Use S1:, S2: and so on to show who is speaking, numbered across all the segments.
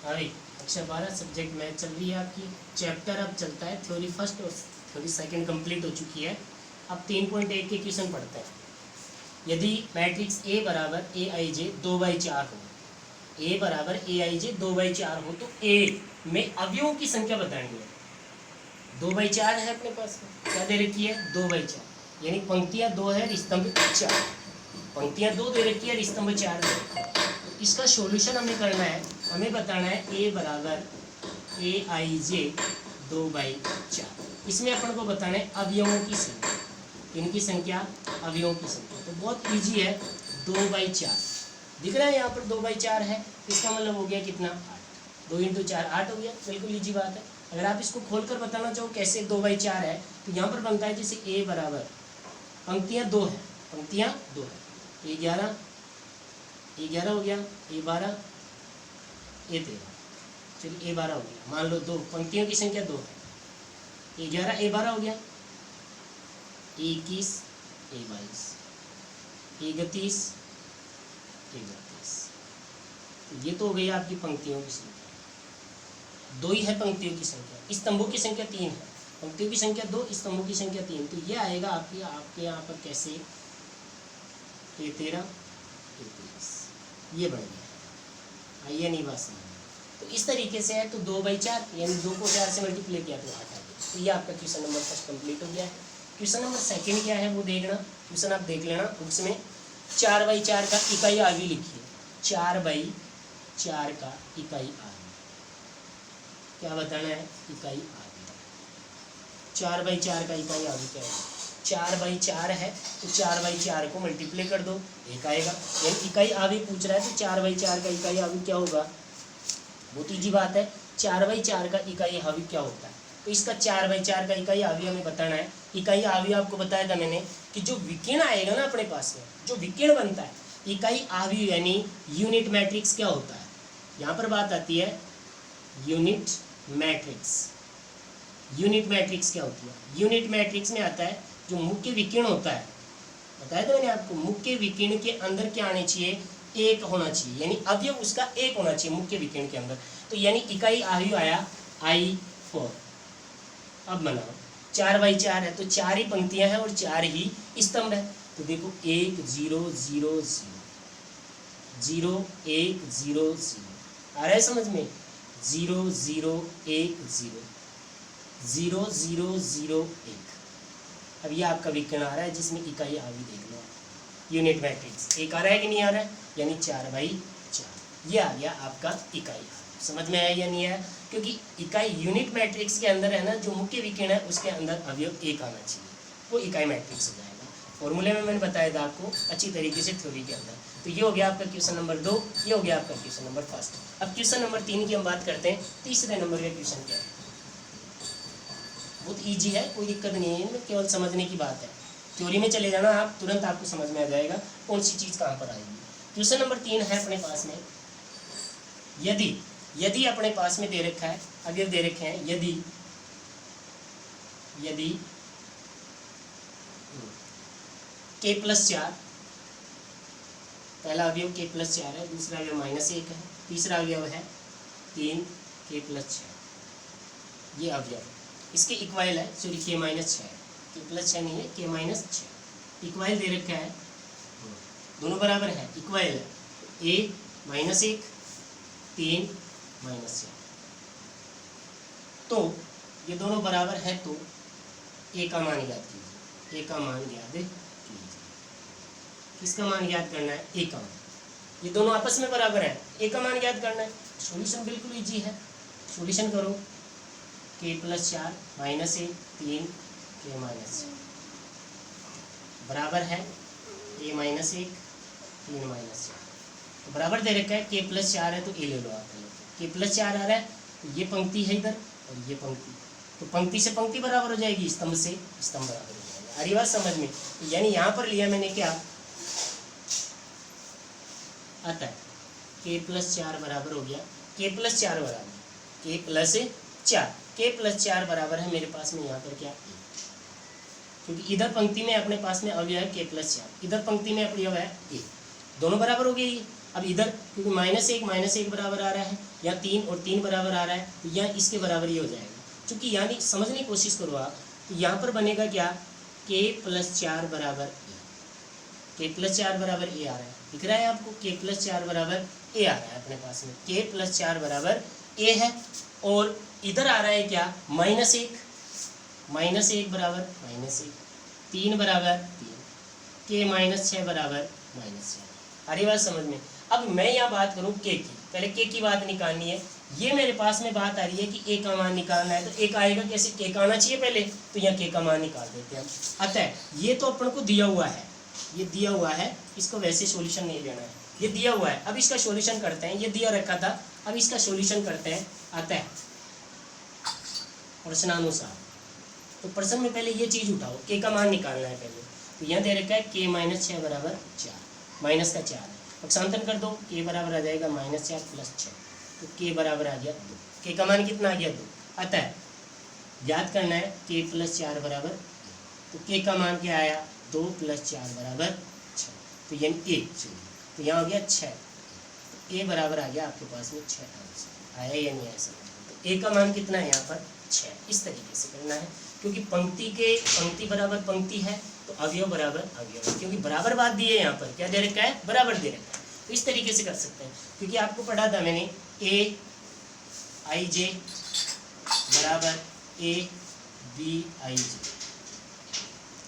S1: अरे कक्षा 12 subject math चल रही है आपकी। चैप्टर अब चलता है थ्योरी फर्स्ट और थ्योरी सेकंड कंप्लीट हो चुकी है। अब 3.1 के क्वेश्चन पढ़ते हैं। यदि मैट्रिक्स ए बराबर ए आई जे 2/4 हो, ए बराबर ए आई जे 2/4 हो, तो ए में अवयवों की संख्या बतानी है। 2/4 है अपने पास में, क्या दे रखी है 2/4, यानी पंक्तियां 2 है, स्तंभ 4। पंक्तियां 2 दे रखी है, स्तंभ 4 दे रखी है। इसका सॉल्यूशन हमें करना है, हमें बताना है ए बराबर ए आई जे 2/4। इसमें अपन को बताना है अवयवों की संख्या। इनकी संख्या, अवयवों की संख्या तो बहुत इजी है। 2/4 दिख रहा है यहाँ पर 2/4 है, इसका मतलब हो गया कितना 8। 2 × 4 8 हो गया, बिल्कुल इजी बात है। अगर आप इसको खोलकर बताना चाहो कैसे 2/4 है, तो यहाँ पर बनता है जैसे ए बराबर पंक्तियाँ 2 है, पंक्तियाँ 2 है, ए11 हो गया, ए12, ए13, चलिए ए12 हो गया। मान लो 2 पंक्तियों की संख्या 2 है, ए11 ए12 हो गया, ए21 ए22, ए31 ए32। ये तो हो गई आपकी पंक्तियों की संख्या। 2 ही है पंक्तियों की संख्या, स्तंभों की संख्या 3 है। पंक्तियों की संख्या 2, स्तंभों की संख्या 3, तो ये आएगा आपके यहाँ पर कैसे ए13 ए23, ये बन गया। आइए नहीं बात समझ। तो इस तरीके से है, तो 2/4 यानी 2 को 4 से मल्टीप्लाई किया तो 8 आ गया। तो ये आपका क्वेश्चन नंबर फर्स्ट कंप्लीट हो गया है। क्वेश्चन नंबर सेकंड क्या है वो देखना, क्वेश्चन आप देख लेना बुक्स में। 4/4 का इकाई आवी लिखिए। 4/4 का इकाई आवी क्या बताना है, इकाई आवी। 4/4 का इकाई आवी क्या है, 4/4 है तो 4/4 को मल्टीप्लाई कर दो, एक आएगा। यानी इकाई आवी पूछ रहा है तो 4/4 का इकाई आवी क्या होगा, बहुत ईजी बात है। 4/4 का इकाई आवी क्या होता है, तो इसका 4/4 का इकाई आवी हमें बताना है। इकाई आवी आपको बताया था मैंने कि जो विकिरण आएगा ना अपने पास में, जो विकिरण बनता है, इकाई आवी यानी यूनिट मैट्रिक्स क्या होता है। यहाँ पर बात आती है यूनिट मैट्रिक्स। यूनिट मैट्रिक्स क्या होती है, यूनिट मैट्रिक्स में आता है जो मुख्य विकिरण होता है। बताया था मैंने आपको, मुख्य विकिरण के अंदर क्या आने चाहिए, एक होना चाहिए, यानी अवयव उसका एक होना चाहिए मुख्य विकिरण के अंदर। तो यानी इकाई आयु आया I4। अब बनाओ 4/4 है तो 4 ही पंक्तियां हैं और 4 ही स्तंभ है। तो देखो 1 0 0 0 0 1 0 0 आ रहा है समझ में, 0 0 1 0 0 0 0 1। अब ये आपका विकिरण आ रहा है जिसमें इकाई आवी देख लो, यूनिट मैट्रिक्स एक आ रहा है कि नहीं आ रहा है, यानी 4/4 ये आ गया आपका इकाई आवी। समझ में आया या नहीं आया, क्योंकि इकाई यूनिट मैट्रिक्स के अंदर है ना, जो मुख्य विकिरण है उसके अंदर अवयव एक आना चाहिए, वो इकाई मैट्रिक्स हो जाएगा। फॉर्मूले में मैंने बताया था आपको अच्छी तरीके से थ्योरी के अंदर। तो ये हो गया आपका क्वेश्चन नंबर 2, ये हो गया आपका क्वेश्चन नंबर फर्स्ट। अब क्वेश्चन नंबर 3 की हम बात करते हैं। तीसरे नंबर का क्वेश्चन क्या है, बहुत ईजी है, कोई दिक्कत नहीं है, इनमें केवल समझने की बात है। थ्योरी में चले जाना आप, तुरंत आपको समझ में आ जाएगा कौन सी चीज़ कहाँ पर आएगी। क्वेश्चन नंबर 3 है अपने पास में, यदि अपने पास में दे रखा है, अवयव दे रखे हैं, यदि k+4, पहला अवयव k+4 है, दूसरा अवयव -1 है, तीसरा अवयव है 3k+6, ये अवयव इसके इक्वाइल है, सॉरी k-6 k+6 नहीं है, k-6 इक्वाइल दे रखा है, दोनों बराबर है, इक्वाइल है, a -1 3 -4। तो ये दोनों बराबर है तो a का मान ज्ञात कीजिए, a का मान ज्ञात कीजिए। किसका मान ज्ञात करना है, a का मान। ये दोनों आपस में बराबर है, a का मान ज्ञात करना है। सॉल्यूशन बिल्कुल इजी है, सॉल्यूशन करो, k+4 -1 3 k-4 बराबर है a -1 3 -4। तो बराबर दे रखा है, k+4 है तो a ले लो आप, k+4 आ रहा है तो ये पंक्ति है इधर और ये पंक्ति, तो पंक्ति से पंक्ति बराबर हो जाएगी, स्तंभ से स्तंभ बराबर हो जाएगा। अरे बात समझ में, यानी यहाँ पर लिया मैंने क्या आता है, k+4 बराबर हो गया, k+4 बराबर k+4 बराबर है मेरे पास में यहाँ पर क्या, क्योंकि इधर पंक्ति में अपने पास में अवयव है k+4, इधर पंक्ति में अवयव है a, दोनों बराबर हो गए। अब इधर क्योंकि -1 बराबर आ रहा है, यहाँ 3 और 3 बराबर आ रहा है, तो यहाँ इसके बराबर ये हो जाएगा। चूँकि यानी समझने की कोशिश करो आप, तो यहाँ पर बनेगा क्या, k + 4 बराबर a, k + 4 बराबर a आ रहा है, दिख रहा है आपको, k + 4 बराबर a आ रहा है अपने पास में, k + 4 बराबर a है। और इधर आ रहा है क्या, -1, -1 बराबर -1, 3 बराबर 3, k - 6 बराबर -6। आ रही बात समझ में। अब मैं यहाँ बात करूँ k की, पहले k की बात निकालनी है। ये मेरे पास में बात आ रही है कि a का मान निकालना है, तो a का आएगा कैसे, k का आना चाहिए पहले, तो यहाँ k का मान निकाल देते हैं। अतः ये तो अपन को दिया हुआ है, ये दिया हुआ है, इसको वैसे सॉल्यूशन नहीं लेना है, ये दिया हुआ है। अब इसका सॉल्यूशन करते हैं, ये दिया रखा था, अब इसका सॉल्यूशन करते हैं। अतः प्रश्नानुसार, तो प्रश्न में पहले ये चीज़ उठाओ, k का मान निकालना है पहले। तो यहाँ दे रखा है k - 6 बराबर 4, माइनस का 4 है, पक्षांतर कर दो, k बराबर आ जाएगा -4 + 6, तो k बराबर आ गया 2, k का मान कितना आ गया 2। अतः याद करना है k + 4 बराबर, तो k का मान क्या आया, 2 + 4 बराबर 6, तो यानी a, तो यहाँ हो गया 6, तो a बराबर आ गया आपके पास में 6 आंसर आया या नहीं आया समझ। तो a का मान कितना है यहाँ पर 6, इस तरीके से करना है, क्योंकि पंक्ति बराबर पंक्ति है, तो अवयव बराबर अवयव है, क्योंकि बराबर बात दी है यहाँ पर, क्या दे रखा है, बराबर दे रखा है। तो इस तरीके से कर सकते हैं, क्योंकि आपको पढ़ा था मैंने aij बराबर abij,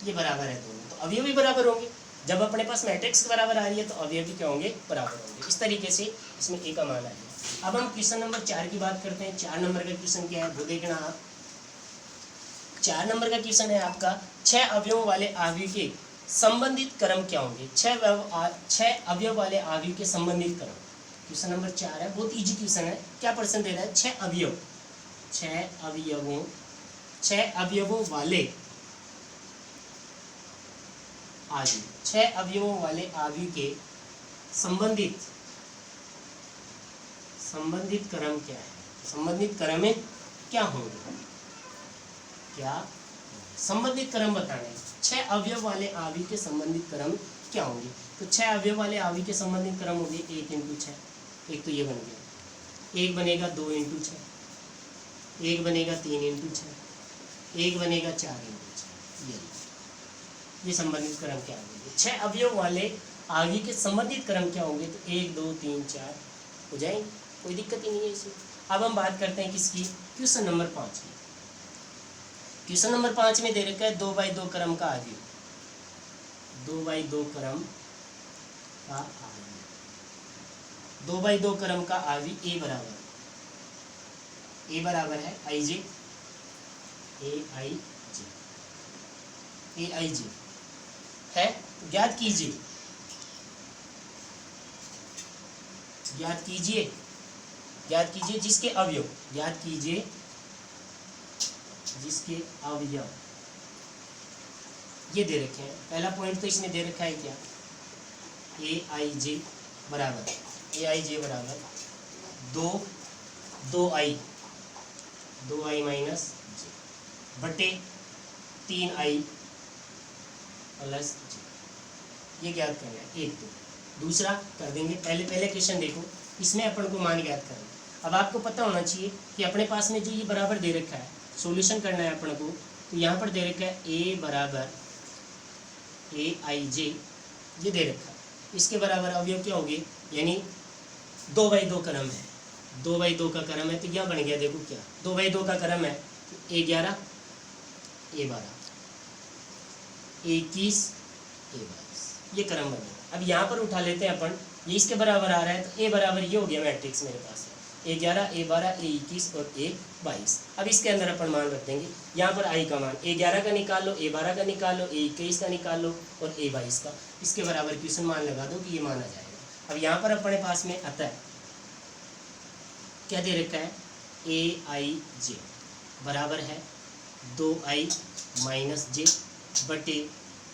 S1: ये बराबर है दोनों, तो अवयव भी बराबर होंगे। जब अपने पास मैट्रिक्स बराबर आ रही है तो अवयव भी क्या होंगे, बराबर होंगे। इस तरीके से इसमें a का मान आ गया। अब हम क्वेश्चन नंबर 4 की बात करते हैं। 4 नंबर का क्वेश्चन क्या है वो देखना आप। 4 नंबर का क्वेश्चन है आपका, 6 अवयवों वाले अवयव के संबंधित क्रम क्या होंगे। 6 अवयव वाले अवयव के संबंधित क्रम, क्वेश्चन नंबर 4 है, बहुत इजी क्वेश्चन है। क्या प्रश्न दे रहा है, 6 अवयवों वाले अवयव, 6 अवयवों वाले अवयव के संबंधित क्रम क्या है, संबंधित क्रम में क्या होंगे, क्या संबंधित क्रम बताना है। 6 अवयव वाले अवयव के संबंधित क्रम क्या होंगे। तो 6 अवयव वाले अवयव के संबंधित क्रम होंगे 1 × 6, एक तो ये बन गया, एक बनेगा 2 × 6, एक बनेगा 3 × 6, एक बनेगा 4 × 6, ये संबंधित क्रम क्या होंगे। 6 अवयव वाले अवयव के संबंधित क्रम क्या होंगे, तो 1 2 3 4 हो जाएंगे, कोई दिक्कत ही नहीं है इसमें। अब हम बात करते हैं किसकी, क्वेश्चन नंबर 5 की। क्वेश्चन नंबर 5 में दे रखा है 2/2 क्रम का अवयव, 2/2 क्रम का अवयव, 2/2 क्रम का अवयव a बराबर है aij है, ज्ञात कीजिए जिसके अवयव, जिसके अवयव ये दे रखे हैं। पहला पॉइंट तो इसमें दे रखा है क्या, aij बराबर 2i माइनस j बटे 3i प्लस j, ये ज्ञात करना है। एक तो दूसरा कर देंगे, पहले क्वेश्चन देखो, इसमें अपन को मान ज्ञात करना है। अब आपको पता होना चाहिए कि अपने पास में जो ये बराबर दे रखा है, सॉल्यूशन करना है अपन को, तो यहाँ पर दे रखा है a बराबर aij, ये दे रखा है, इसके बराबर अवयव क्या होंगे, यानी 2/2 क्रम है, 2/2 का क्रम है, तो यह बन गया, देखो क्या 2/2 का क्रम है, तो a11 a12 a21 a22, ये क्रम बनेगा। अब यहाँ पर उठा लेते हैं अपन, ये इसके बराबर आ रहा है, तो a बराबर ये हो गया मैट्रिक्स मेरे पास है, a11 a12 a21 और a22। अब इसके अंदर अपन मान रख देंगे, यहाँ पर i का मान a11 का निकाल लो, a12 का निकाल लो, a21 का निकाल लो और a22 का, इसके बराबर क्वेश्चन मान लगा दो कि ये माना जाएगा। अब यहाँ पर अपने पास में अतः क्या दे रखा है, aij बराबर है 2i माइनस j बटे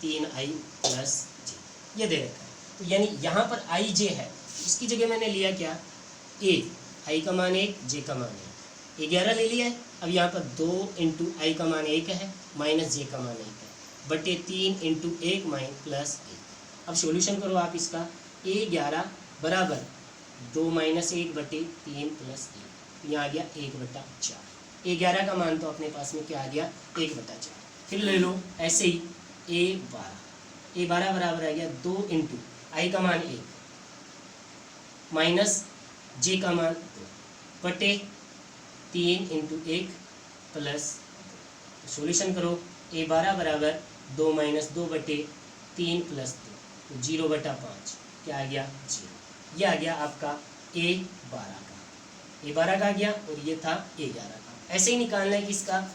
S1: 3i प्लस j, ये दे रखा है। तो यानी यहाँ पर ij है, इसकी जगह मैंने लिया क्या, i का मान 1, j का मान 1, 11 ले लिया है। अब यहाँ पर 2 × i का मान 1 है माइनस j का मान 1 है बटे 3 × 1 प्लस 1। अब सॉल्यूशन करो आप इसका, a11 बराबर 2 माइनस 1/3 प्लस 1, यहाँ आ गया 1/4। 11 का मान तो अपने पास में क्या आ गया 1/4। फिर ले लो ऐसे ही A12 बराबर आ गया 2 इंटू आई का मान 1 माइनस जे का मान 2 बटे 3 इंटू 1 प्लस, सॉल्यूशन करो। A12 बराबर 2 माइनस 2/3 प्लस 2, 0/5 क्या आ गया 0। ये आ गया आपका A12 का आ गया और ये था A11 का। ऐसे ही निकालना है किसका,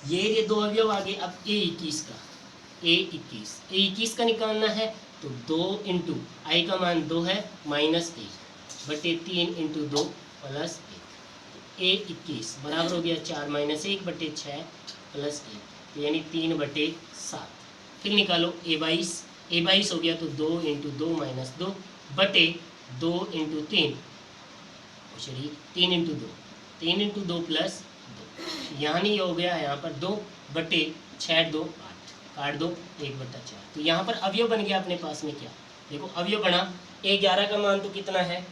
S1: ये दो अवयव आ गए। अब A21 का निकालना है तो 2 इंटू आई का मान 2 है माइनस 1/3 इंटू 2 प्लस 1। A21 बराबर हो गया 4 माइनस 1/6 प्लस 1, यानी 3/7। फिर निकालो A22 हो गया तो 2 इंटू 2 माइनस 2 बटे 2 इंटू 3, चलिए 3 इंटू 2, 3 इंटू 2 प्लस 2, यहाँ नहीं हो गया, यहाँ पर 2 बटे 6 2 8, काट दो 1/4। तो यहाँ पर अवयव बन गया अपने पास में क्या, देखो अवयव बना। A11 का मान तो कितना है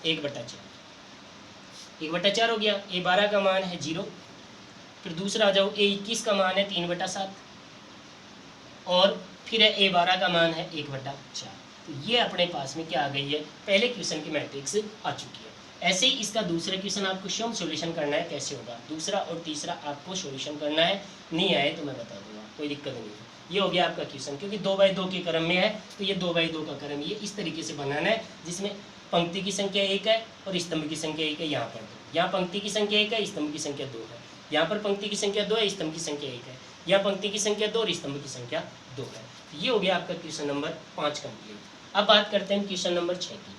S1: 1/4, 1/4 हो गया। A12 का मान है 0। फिर दूसरा आ जाओ A21 का मान है 3/7 और फिर है A12 का मान है 1/4। तो ये अपने पास में क्या आ गई है, पहले क्वेश्चन की मैट्रिक्स आ चुकी है। ऐसे ही इसका दूसरा क्वेश्चन आपको स्वयं सॉल्यूशन करना है। कैसे होगा, दूसरा और तीसरा आपको सॉल्यूशन करना है, नहीं आए तो मैं बता दूंगा, कोई दिक्कत नहीं है। ये हो गया आपका क्वेश्चन, क्योंकि 2/2 के क्रम में है तो ये 2/2 का क्रम ये इस तरीके से बनाना है जिसमें पंक्ति की संख्या 1 है और स्तंभ की संख्या 1 है। यहाँ पर यहाँ पंक्ति की संख्या 1 है, स्तंभ की संख्या 2 है। यहाँ पर पंक्ति की संख्या 2 है, स्तंभ की संख्या 1 है। यहाँ पंक्ति की संख्या 2 और स्तंभ की संख्या 2 है। ये हो गया आपका क्वेश्चन नंबर 5 कंप्लीट। अब बात करते हैं क्वेश्चन नंबर 6 की।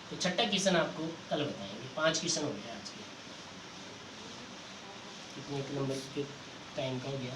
S1: तो छठा क्वेश्चन आपको कल बताएंगे। 5 क्वेश्चन हो गया आज के। कितने नंबर के टाइम का हो गया।